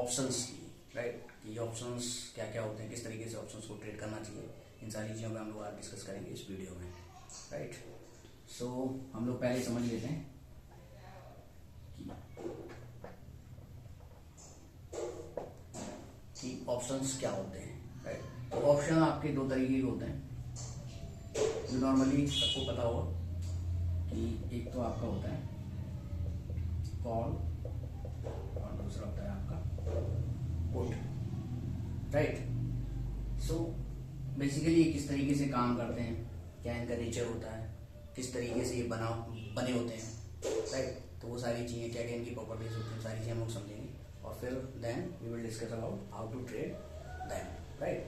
Options की, right, कि ये ऑप्शंस क्या क्या होते हैं, किस तरीके से ऑप्शंस को ट्रेड करना चाहिए, इन सारी चीज़ों में हम लोग आज डिस्कस करेंगे इस वीडियो में, राइट। सो हम लोग पहले समझ लेते हैं कि ऑप्शंस क्या होते हैं, राइट। तो ऑप्शन आपके दो तरीके के होते हैं जो नॉर्मली सबको पता होगा कि एक तो आपका होता है कॉल और दूसरा होता है आपका पुट, राइट। सो बेसिकली ये किस तरीके से काम करते हैं, क्या इनका नेचर होता है, किस तरीके से ये बने होते हैं, राइट। तो वो सारी चीज़ें क्या क्या इनकी प्रॉपर्टीज होती हैं, सारी चीज़ें हम लोग समझेंगे और फिर then we will discuss about how to trade them, right.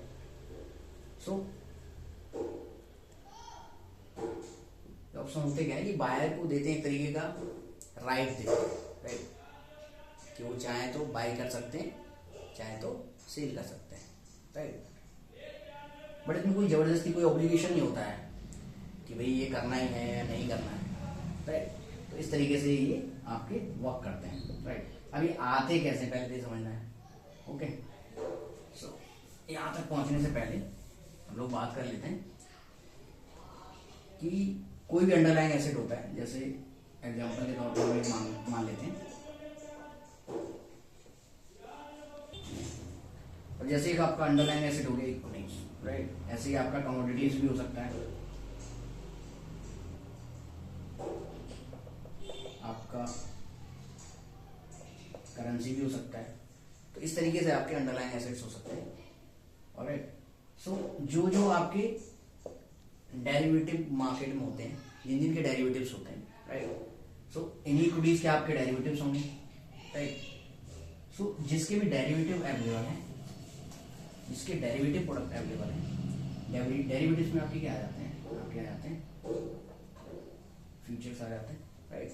So option होते क्या है कि बायर को देते हैं एक तरीके का राइट देते हैं, राइट, कि वो चाहे तो बाय कर सकते हैं चाहे तो सेल कर सकते हैं, राइट। बट इसमें कोई जबरदस्ती कोई ऑब्लिगेशन नहीं होता है कि भाई ये करना ही है या नहीं करना है, राइट। तो इस तरीके से ये आपके वर्क करते हैं, राइट। अभी आते कैसे पहले तो समझना है, ओके। सो यहाँ तक पहुँचने से पहले हम लोग बात कर लेते हैं कि कोई भी अंडरलाइंग एसेट होता है, जैसे एग्जांपल के तौर पर हम एक मान लेते हैं, और जैसे एक आपका अंडरलाइंग एसेट हो गया इक्विटीज, राइट, ऐसे ही आपका कमोडिटीज भी हो सकता है, आपका करेंसी भी हो सकता है। तो इस तरीके से आपके अंडरलाइंग एसेट्स हो सकते हैं, ऑलराइट। सो जो जो आपके डेरिवेटिव मार्केट में होते हैं, जिन जिनके डेरिवेटिव्स होते हैं, राइट। सो इन इक्विटीज के आपके डेरिवेटिव्स होंगे, राइट। सो जिसके भी डेरिवेटिव अवेलेबल हैं, जिसके डेरिवेटिव प्रोडक्ट अवेलेबल हैं, डेरिवेटिव्स में आपके क्या आ जाते हैं, आपके आ जाते हैं फ्यूचर्स आ जाते हैं, राइट।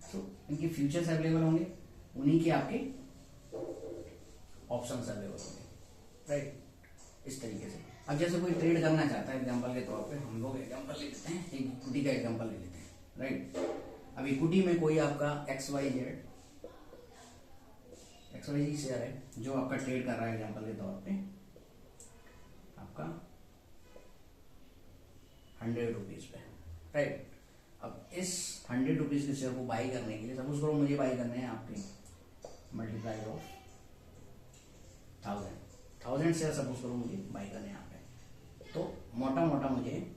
सो इनके फ्यूचर्स अवेलेबल होंगे, उन्हीं के आपके ऑप्शंस अवेलेबल होंगे, राइट, इस तरीके से। अब जैसे कोई ट्रेड करना चाहता है, एग्जांपल के तौर पे हम लोग एग्जांपल ले लेते हैं, एक इक्विटी का एग्जांपल ले लेते हैं, राइट। अब इक्विटी में कोई आपका XYZ शेयर है जो आपका ट्रेड कर रहा है, एग्जांपल के तौर पे आपका 100 रुपीज पे, राइट। अब इस 100 रुपीज के शेयर को बाई करने के लिए सपोज करो मुझे बाई करने हैं आपके मल्टीप्लाई ऑफ 1000 शेयर सपोज करो मुझे बाई करने हैं यहाँ पे, तो मोटा मोटा मुझे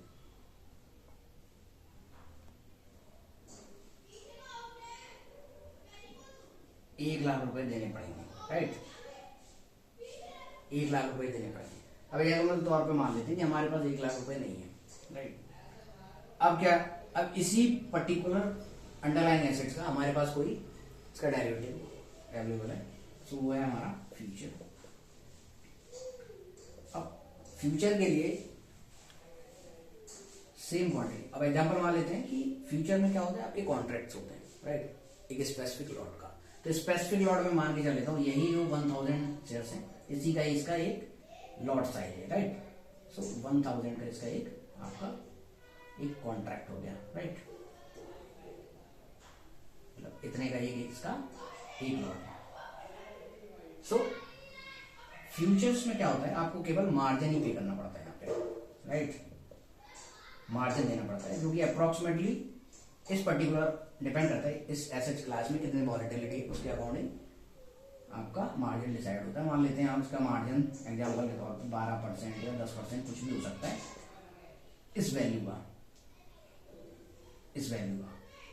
1,00,000 रुपए देने पड़ेंगे, राइट, 1,00,000 रुपए देने पड़ेंगे। अब एग्जाम्पल के तौर पे मान लेते हैं कि हमारे पास 1,00,000 रुपए नहीं है, राइट। अब क्या, अब इसी पर्टिकुलर अंडरलाइन एसेट्स का हमारे पास कोई इसका डेरिवेटिव अवेलेबल है, सो वो है हमारा फ्यूचर। अब फ्यूचर के लिए सेम क्वांटिटी, अब एग्जांपल मान लेते हैं कि फ्यूचर में क्या होता है, आपके कॉन्ट्रैक्ट्स होते हैं, राइट, एक स्पेसिफिक लॉट का। तो स्पेसिफिक लॉट में मान के चल लेता हूँ यही जो 1000 शेयर्स है, इसी का इसका एक लॉट साइज है, राइट। सो 1000 का इसका एक आपका एक कॉन्ट्रैक्ट हो गया, राइट, मतलब इतने का एक इसका एक लॉट है। सो फ्यूचर्स में क्या होता है, आपको केवल मार्जिन ही पे करना पड़ता है यहाँ पे, राइट, मार्जिन देना पड़ता है, जो कि अप्रोक्सीमेटली इस पर्टिकुलर डिपेंड करता है इस एसेट क्लास में कितनी वॉलेटिलिटी है, उसके अकॉर्डिंग आपका मार्जिन डिसाइड होता है। मान लेते हैं आप इसका मार्जिन एग्जांपल के तौर पर 12% या 10% कुछ भी हो सकता है इस वैल्यू का,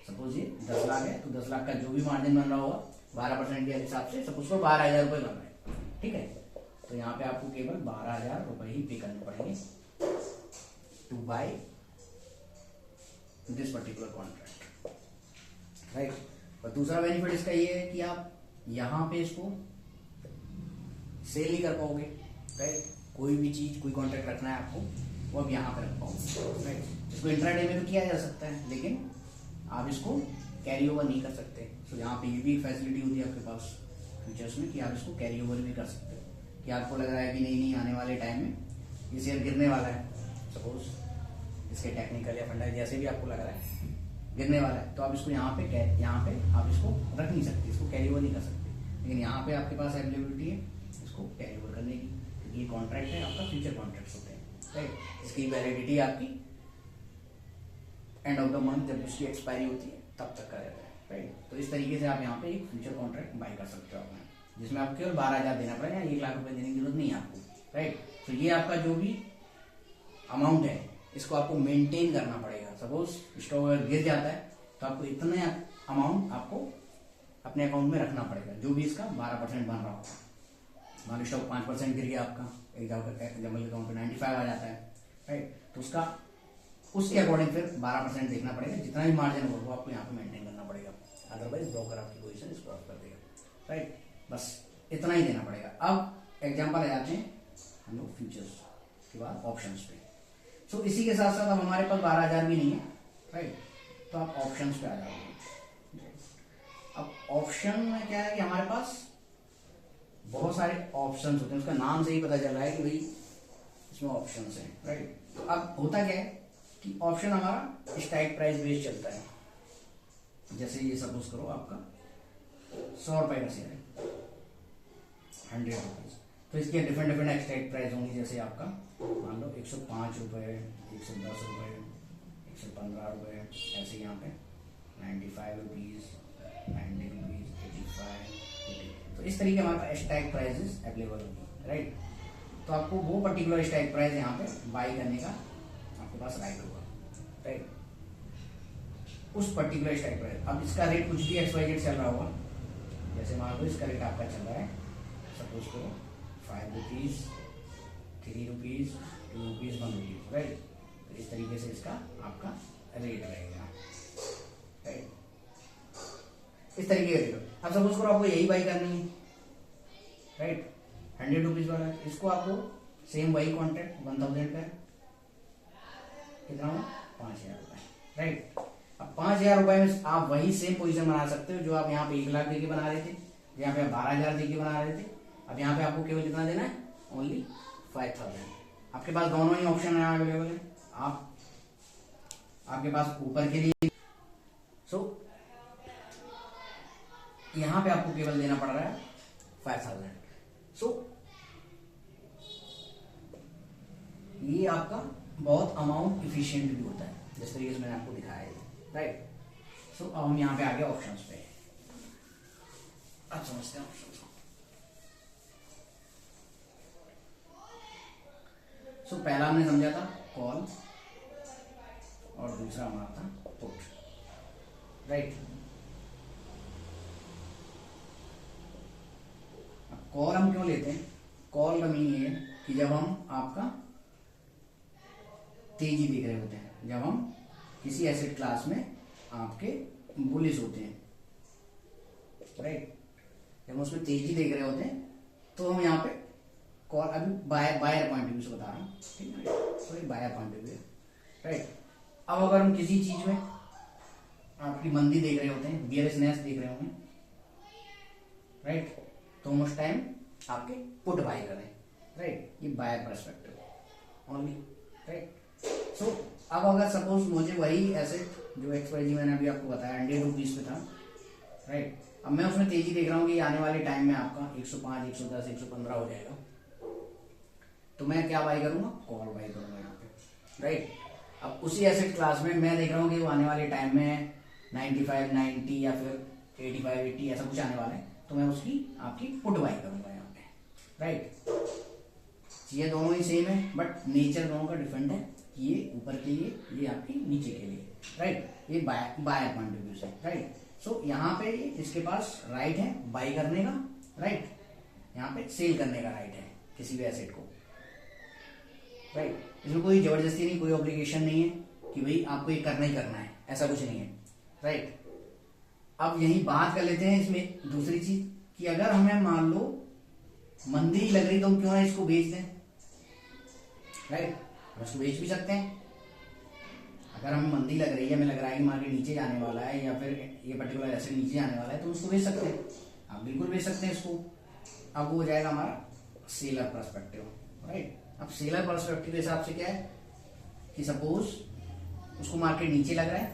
सपोज ये 10 लाख है, तो 10 लाख का जो भी मार्जिन बन रहा होगा 12% के हिसाब से सपोज को 12,000 रुपए बन रहे हैं, ठीक है। तो यहाँ पे आपको केवल 12,000 रुपए ही पे करने पड़ेंगे to buy this particular contract, right. और दूसरा बेनिफिट इसका ये है कि आप यहाँ पे इसको सेल नहीं कर पाओगे, राइट। कोई भी चीज, कोई कॉन्ट्रैक्ट रखना है आपको, वो आप यहाँ पे रख पाओगे, राइट। इसको इंट्राडे में तो किया जा सकता है, लेकिन आप इसको कैरी ओवर नहीं कर सकते। तो यहाँ पे ये भी एक फैसिलिटी होती है आपके पास फ्यूचर्स में कि आप इसको कैरी ओवर भी कर सकते हो, कि आपको लग रहा है कि नहीं आने वाले टाइम में ये शेयर गिरने वाला है, सपोज इसके टेक्निकल या फंडा जैसे भी आपको लग रहा है गिरने वाला है, तो आप इसको यहाँ पे आप इसको रख नहीं सकते, इसको कैरी ओवर नहीं कर सकते। लेकिन यहाँ पे आपके पास अवेलेबिलिटी है इसको कैरी ओवर करने की, क्योंकि ये कॉन्ट्रैक्ट है आपका, फ्यूचर कॉन्ट्रैक्ट होते हैं, राइट। इसकी वैलिडिटी आपकी एंड ऑफ द मंथ, जब उसकी एक्सपायरी होती है तब तक का रहता है, राइट। तो इस तरीके से आप यहाँ पे एक फ्यूचर कॉन्ट्रैक्ट बाई कर सकते हो अपने, जिसमें आपको केवल 12,000 देना पड़ेगा, 1 लाख रुपए देने की जरूरत नहीं है आपको, राइट। तो ये आपका जो भी अमाउंट है इसको आपको मेंटेन करना पड़ेगा। सपोज स्टॉक अगर गिर जाता है तो आपको इतने अमाउंट आपको अपने अकाउंट में रखना पड़ेगा, जो भी इसका 12% बन रहा होगा। मान लो स्टॉक 5% गिर गया आपका, एग्जाम्पल के अकाउंट पे 95 आ जाता है, राइट। तो उसके अकॉर्डिंग फिर 12% देखना पड़ेगा, जितना भी मार्जिन होगा वो आपको यहाँ पे मेंटेन करना पड़ेगा, अदरवाइज ब्रोकर आपकी पोजीशन इसको ऑफ कर देगा, राइट। बस इतना ही देना पड़ेगा। अब एग्जाम्पल आ जाते हैं हम लोग फ्यूचर्स के बाद ऑप्शंस पे। सो इसी के साथ साथ अब हमारे पास 12,000 भी नहीं है, राइट। तो आप ऑप्शंस पे आ जाओगे। अब ऑप्शन में क्या है कि हमारे पास बहुत सारे ऑप्शंस होते हैं, उसका नाम से ही पता चल रहा है कि भाई इसमें ऑप्शंस हैं, राइट। तो अब होता क्या है कि ऑप्शन हमारा स्ट्राइक प्राइस बेस्ड चलता है। जैसे ये सपोज करो आपका 100 रुपए का शेयर है, 100 रुपीज, तो इसके डिफरेंट स्ट्राइक प्राइस होंगी। जैसे आपका मान लो 105 रुपए, 110 रुपए, 115 रुपए, ऐसे यहाँ पे 95 रुपीज, 90 रुपीज, 85, 80। तो इस तरीके हमारे पास स्ट्राइक प्राइसेस अवेलेबल होंगी, राइट। तो आपको वो पर्टिकुलर स्ट्राइक प्राइस यहाँ पे बाई करने का आपके पास राइट होगा, राइट। उस पर्टिकुलर स्ट्राइक प्राइस, अब इसका रेट कुछ भी XYZ चल रहा होगा, जैसे मान लो इसका रेट आपका चल रहा है सपोज करो 5 rupees, 3 rupees, 2 rupees, 1 rupees, right. तो इस तरीके से इसका आपका रेट रहेगा, राइट। इस तरीके का रेट। अब सपोज करो आपको यही बाई करनी है, राइट, 100 रुपीज वाला है, इसको आपको सेम वही कॉन्ट्रैक्ट 1000 का है, कितना हुआ 5,000 रुपए, राइट। अब 5,000 रुपए में आप वही सेम पोजीशन बना सकते हो जो आप यहाँ पे 1 लाख देके बना रहे थे, यहाँ पे आप 12,000 देके बना रहे थे। अब यहाँ पे आपको केवल कितना देना है, ओनली 5,000। आपके पास दोनों ही ऑप्शन अवेलेबल है, आपके पास ऊपर के लिए यहाँ पे आपको केवल देना पड़ रहा है 5,000। ये आपका बहुत अमाउंट इफिशिएंट भी होता है, जिस तरीके से मैंने आपको दिखाया है, राइट। अब हम यहाँ पे आ गए ऑप्शंस पे। अब समझते हैं ऑप्शंस को। पहला हमने समझा था कॉल और दूसरा हमारा था पुट, राइट। अब कॉल हम क्यों लेते हैं? कॉल का मीनिंग ये है कि जब हम आपका तेजी देख रहे होते हैं, जब हम किसी एसेट क्लास में आपके बुलिश होते हैं, राइट, जब हम उसमें तेजी देख रहे होते हैं तो हम यहाँ पे कॉल, अभी बायर पॉइंट ऑफ व्यू से बता रहा हूँ, ठीक है, sorry buyer point of view, right. अब अगर हम किसी चीज में आपकी मंदी देख रहे होते हैं, बियरिशनेस देख रहे होंगे, राइट, तो हम उस टाइम आपके पुट बाय करें, राइट। ये बायर पर्सपेक्टिव ओनली, राइट। अब अगर सपोज मुझे वही एसेट जो XYZ मैंने अभी आपको बताया 100 रुपीज पे था, राइट, अब मैं उसमें तेजी देख रहा हूँ कि आने वाले टाइम में आपका 105, 110, 115 हो जाएगा, तो मैं क्या बाय करूंगा? कॉल बाय करूंगा यहाँ पे, राइट। अब उसी एसेट क्लास में मैं देख रहा हूँ कि वो आने वाले टाइम में 95, 90 या फिर 85, 80 ऐसा कुछ आने वाला है, तो मैं उसकी आपकी पुट बाय करूंगा यहाँ पे, राइट। ये दोनों ही सेम है बट नेचर दोनों का डिफरेंट है, ये ऊपर के लिए, ये आपकी नीचे के लिए, राइट। ये बायर पॉइंट ऑफ व्यू से, राइट। यहाँ पे इसके पास राइट है बाय करने का, राइट, यहाँ पे सेल करने का राइट है किसी भी एसेट को, राइट। इसमें कोई जबरदस्ती नहीं, कोई ऑब्लिगेशन नहीं है कि भाई आपको ये करना ही करना है, ऐसा कुछ नहीं है, राइट। अब यही बात कर लेते हैं इसमें दूसरी चीज कि अगर हमें मान लो मंदी लग रही तो हम क्यों ना इसको बेच दें, राइट, हम इसको बेच भी सकते हैं। अगर हमें मंदी लग रही है, हमें लग रहा है कि मार्केट नीचे जाने वाला है या फिर ये पर्टिकुलर एसेट नीचे जाने वाला है, तो उसको बेच सकते हैं, आप बिल्कुल बेच सकते हैं इसको। अब वो हो जाएगा हमारा सेलर पर्सपेक्टिव, राइट। अब सेलर पर्सपेक्टिव के हिसाब से क्या है कि सपोज उसको मार्केट नीचे लग रहा है,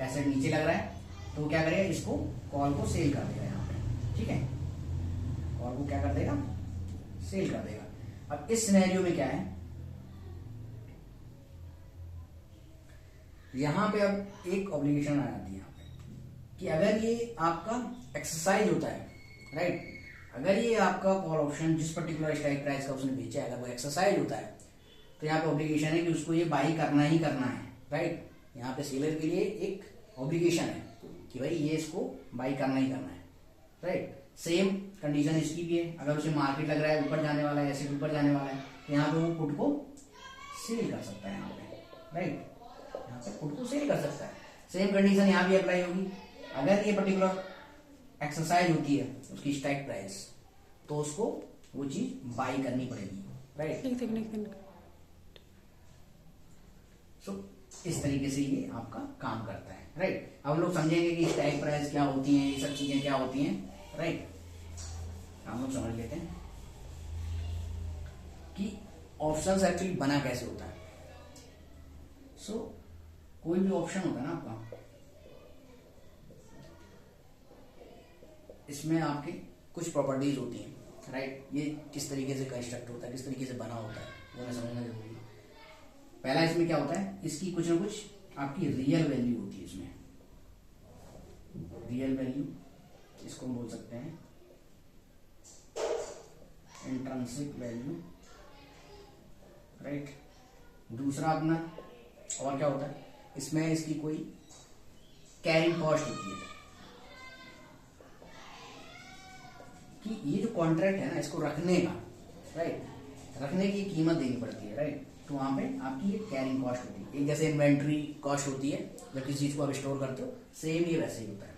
एसेट नीचे लग रहा है, तो क्या करेगा? इसको कॉल को सेल कर देगा यहाँ पे, ठीक है, कॉल को क्या कर देगा, सेल कर देगा। अब इस सिनेरियो में क्या है, यहां पे अब एक ऑब्लिगेशन आ जाती है यहाँ पे कि अगर ये आपका एक्सरसाइज होता है, राइट, अगर ये आपका कॉल ऑप्शन जिस पर्टिकुलर स्ट्राइक प्राइस का उसने बेचा है अगर वो एक्सरसाइज होता है तो यहाँ पे ऑब्लिगेशन है कि उसको ये बाई करना ही करना है, राइट। यहाँ पे सेलर के लिए एक ऑब्लिगेशन है कि भाई ये इसको बाई करना ही करना है, राइट। सेम कंडीशन इसकी भी है, अगर उसे मार्केट लग रहा है ऊपर जाने वाला है, ऐसे ऊपर जाने वाला है तो यहाँ पे वो पुट को सेल कर सकता है यहाँ पे, राइट, यहाँ पे पुट को सेल कर सकता है। सेम कंडीशन यहाँ भी अप्लाई होगी, अगर ये पर्टिकुलर एक्सरसाइज होती है उसकी स्ट्राइक प्राइस तो उसको वो चीज बाई करनी पड़ेगी, राइट। सो इस तरीके से ये आपका काम करता है, राइट। अब लोग समझेंगे कि स्ट्राइक प्राइस क्या होती है, ये सब चीजें क्या होती हैं, राइट। हम लोग समझ लेते हैं कि ऑप्शंस एक्चुअली बना कैसे होता है। सो कोई भी ऑप्शन होता है ना आपका, इसमें आपके कुछ प्रॉपर्टीज होती हैं, राइट। ये किस तरीके से कंस्ट्रक्ट होता है, किस तरीके से बना होता है वो हमें समझना जरूरी है। पहला इसमें क्या होता है, इसकी कुछ ना कुछ आपकी रियल वैल्यू होती है। इसमें रियल वैल्यू इसको हम बोल सकते हैं इंट्रिंसिक वैल्यू, राइट। दूसरा अपना और क्या होता है, इसमें इसकी कोई कैरिंग कॉस्ट होती है कि ये जो कॉन्ट्रैक्ट है ना इसको रखने का, राइट, रखने की कीमत देनी पड़ती है, राइट। तो वहां पे आपकी ये कैरिंग कॉस्ट होती है। एक जैसे इन्वेंट्री कॉस्ट होती है जब किसी चीज को आप स्टोर करते हो, सेम ये वैसे ही होता है।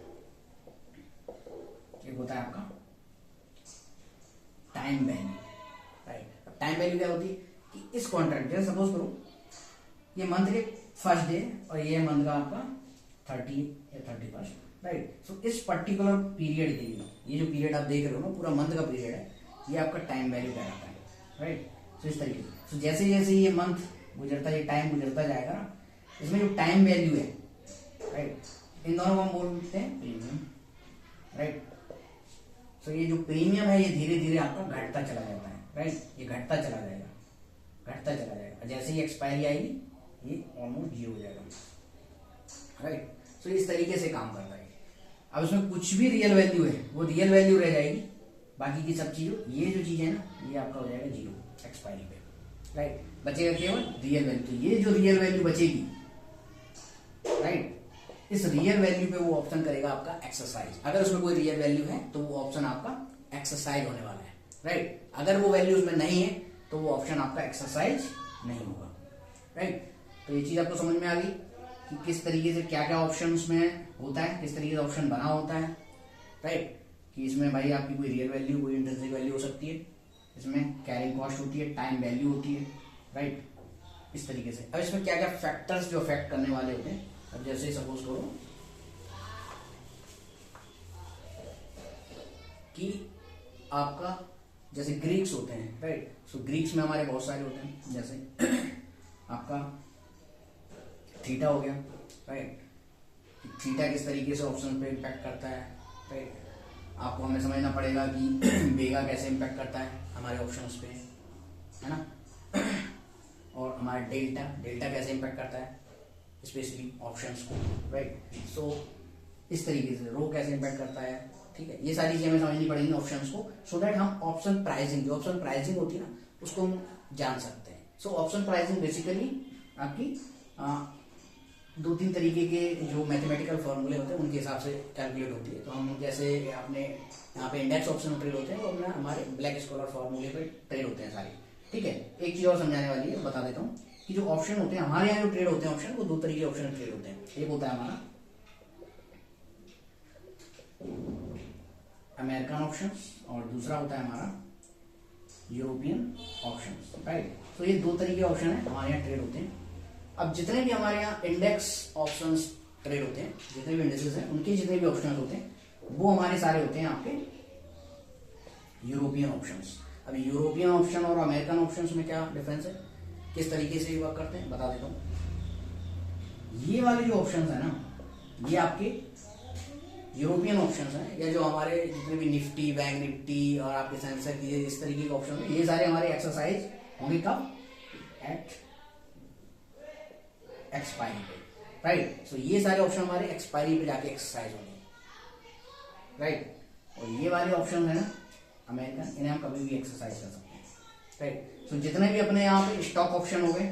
एक होता है आपका time value, right. Time value क्या होती है कि इस कॉन्ट्रैक्ट, जैसे सपोज करो ये मंथ के फर्स्ट डे और ये मंथ का आपका 30 या 31, राइट। सो इस पर्टिकुलर पीरियड के लिए ये जो पीरियड आप देख रहे हो ना, पूरा मंथ का पीरियड है, ये आपका टाइम वैल्यू कहलाता है, राइट। सो इस तरीके से so, जैसे जैसे ये मंथ गुजरता, ये टाइम गुजरता जाएगा ना, इसमें जो टाइम वैल्यू है, राइट, इन दोनों को हम बोलते हैं प्रीमियम, राइट। सो ये जो प्रीमियम है ये धीरे धीरे आपका घटता चला जाता है, राइट। ये घटता चला जाएगा, घटता चला जाएगा, जैसे ही एक्सपायरी आएगी ये ऑलमोस्ट 0 हो जाएगा, राइट। सो इस तरीके से काम करता है। अब इसमें कुछ भी रियल वैल्यू है वो रियल वैल्यू रह जाएगी, बाकी की सब चीजों, ये जो चीज है ना ये आपका हो जाएगा 0 एक्सपायरी पे, राइट। बचेगा केवल रियल वैल्यू। तो ये जो रियल वैल्यू बचेगी, राइट, इस रियल वैल्यू पे वो ऑप्शन करेगा आपका एक्सरसाइज। अगर उसमें कोई रियल वैल्यू है तो वो ऑप्शन आपका एक्सरसाइज होने वाला है, राइट। अगर वो वैल्यू उसमें नहीं है तो वो ऑप्शन आपका एक्सरसाइज नहीं होगा, राइट। तो ये चीज आपको समझ में आ गई कि किस तरीके से क्या क्या ऑप्शन उसमें होता है, किस तरीके से ऑप्शन बना होता है, राइट। कि इसमें भाई आपकी कोई रियल वैल्यू, कोई इंट्रिंसिक वैल्यू हो सकती है, इसमें कैरिंग कॉस्ट होती है, टाइम वैल्यू होती है, राइट, इस तरीके से। अब इसमें क्या क्या फैक्टर्स जो अफेक्ट करने वाले होते हैं, अब जैसे सपोज करो कि आपका जैसे ग्रीक्स होते हैं, राइट। सो ग्रीक्स में हमारे बहुत सारे होते हैं, जैसे आपका थीटा हो गया, राइट। थीटा किस तरीके से ऑप्शन पे इम्पैक्ट करता है, राइट। आपको हमें समझना पड़ेगा कि बेगा कैसे इम्पैक्ट करता है हमारे ऑप्शंस पे, है ना। और हमारा डेल्टा कैसे इम्पैक्ट करता है स्पेशली ऑप्शंस को, राइट। सो इस तरीके से रो कैसे इम्पैक्ट करता है, ठीक है। ये सारी चीजें हमें समझनी पड़ेगी ऑप्शंस को, सो दैट हम ऑप्शन प्राइसिंग, जो ऑप्शन प्राइसिंग होती है ना उसको हम जान सकते हैं। सो ऑप्शन प्राइसिंग बेसिकली आपकी 2-3 तरीके के जो मैथमेटिकल फॉर्मूले होते हैं उनके हिसाब से कैलकुलेट होती है। तो हम जैसे आपने यहाँ पे इंडेक्स ऑप्शन ट्रेड होते हैं और ना हमारे ब्लैक स्कॉलर फॉर्मूले पे ट्रेड होते हैं सारे, ठीक है। एक चीज और समझाने वाली है, बता देता हूँ कि जो ऑप्शन होते हैं हमारे यहाँ जो ट्रेड होते हैं ऑप्शन, वो 2 तरीके के ऑप्शन ट्रेड होते हैं। एक होता है हमारा अमेरिकन ऑप्शंस और दूसरा होता है हमारा यूरोपियन ऑप्शंस, राइट। तो ये 2 तरीके के ऑप्शन है हमारे यहाँ ट्रेड होते हैं। अब जितने भी हमारे यहाँ इंडेक्स ऑप्शंस ट्रेड होते हैं, जितने भी इंडेक्सेस हैं उनके जितने भी ऑप्शन होते हैं वो हमारे सारे होते हैं आपके यूरोपियन ऑप्शंस। अब यूरोपियन ऑप्शन और अमेरिकन ऑप्शंस में क्या डिफरेंस है, किस तरीके से वर्क करते हैं, बता देता हूँ। ये वाले जो ऑप्शंस है ना, ये आपके यूरोपियन ऑप्शंस हैं, या जो हमारे जितने भी निफ्टी, बैंक निफ्टी और आपके सेंसर की इस तरीके के ऑप्शन हैं, ये सारे हमारे एक्सरसाइज होंगे कब? एट एक्सपायरी पे, राइट। सो ये सारे ऑप्शन हमारे एक्सपायरी पे जाके एक्सरसाइज होंगे, राइट। और ये वाले ऑप्शन है ना अमेरिकन, इन्हें हम कभी भी एक्सरसाइज कर सकते हैं, राइट। सो जितने भी अपने यहाँ पे स्टॉक ऑप्शन हो गए,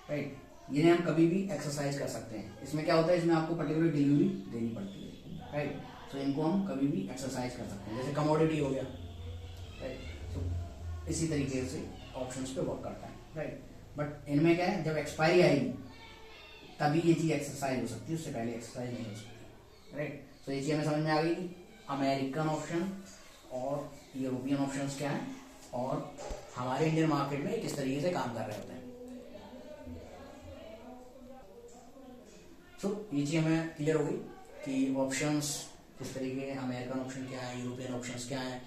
राइट, जिन्हें हम कभी भी एक्सरसाइज कर सकते हैं। इसमें क्या होता है, इसमें आपको पर्टिकुलर डिलीवरी देनी पड़ती है, राइट। सो इनको हम कभी भी एक्सरसाइज कर सकते हैं, जैसे कमोडिटी हो गया, राइट। सो इसी तरीके से ऑप्शंस पे वर्क करता है, राइट। बट इनमें क्या है, जब एक्सपायरी आएगी तभी ये चीज एक्सरसाइज हो सकती है, उससे पहले एक्सरसाइज नहीं हो सकती, राइट। सो ये चीज हमें समझ में आ गई कि अमेरिकन ऑप्शन और यूरोपियन ऑप्शंस क्या है और हमारे इंडियन मार्केट में किस तरीके से काम कर रहे होते हैं। सो ये चीज हमें क्लियर हो गई कि ऑप्शंस किस तरीके, अमेरिकन ऑप्शन क्या है, यूरोपियन ऑप्शंस क्या है।